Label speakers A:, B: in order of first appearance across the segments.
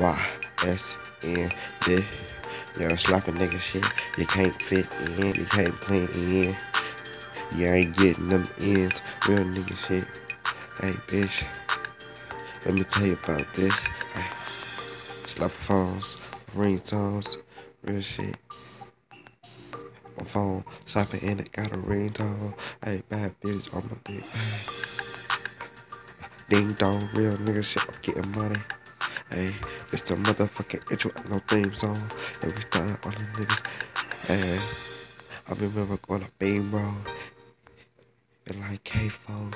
A: YSN. Yeah, slapping nigga shit. You can't fit in, you can't blend in. You ain't getting them ends. Real nigga shit. Hey, bitch. Let me tell you about this. Hey, slap phones, ringtones, real shit. My phone, slapping in it, got a ringtone. Hey, bad bitch on my dick. Ding dong, real nigga shit. I'm getting money. Hey, it's the motherfucking intro, ain't no theme song. And we started on the niggas. Hey, I remember going to Beam Road and like K-Phone.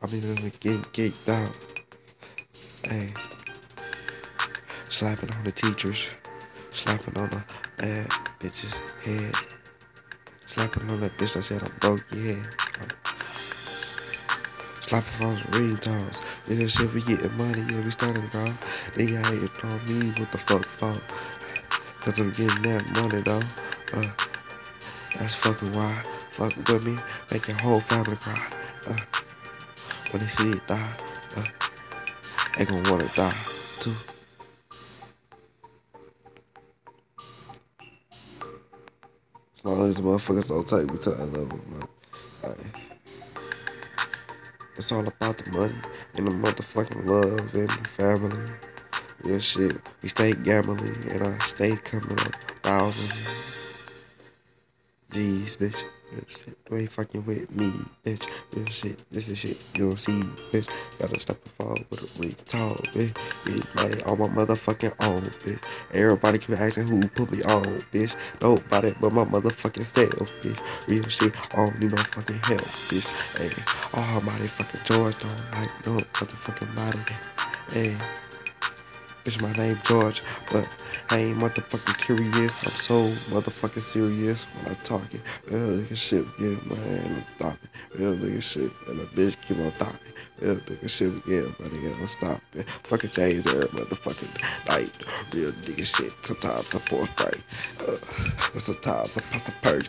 A: I remember getting geeked out. Hey, slapping on the teachers, slapping on the bad bitch's head, slapping on that bitch that said I'm broke, yeah. Slapping on some ringtones. Nigga shit, we getting money, yeah, we starting, bro. Nigga hating on me, what the fuck for? Cause I'm getting that money, though. That's fucking why. Fuck with me, make your whole family cry. When they see it die, they gon' wanna die, too. As long as the motherfuckers don't take me to that level, man. It's all about the money and the motherfucking love and the family. Real shit. We stay gambling and I stay coming up thousands. G's, bitch. Real shit. You ain't fucking with me, bitch. Real shit. This is shit you don't see, bitch. Gotta stop and fall with a retard, bitch. Get money on my motherfucking own, bitch. Everybody keep asking who put me on, bitch. Nobody but my motherfucking self, bitch. Real shit. I don't need no fucking help, bitch. Hey, almighty fucking George don't like no motherfucking body. Hey, bitch, my name George, but I ain't motherfucking curious. I'm so motherfucking serious when I'm talking. Real nigga shit, yeah, man, I'm stopping. Real nigga shit, and the bitch keep on talking. Real nigga shit, yeah, money, yeah, I'm stopping. Fucking change every motherfucking night. Real nigga shit, sometimes I pour a fight. Sometimes I pass a perk.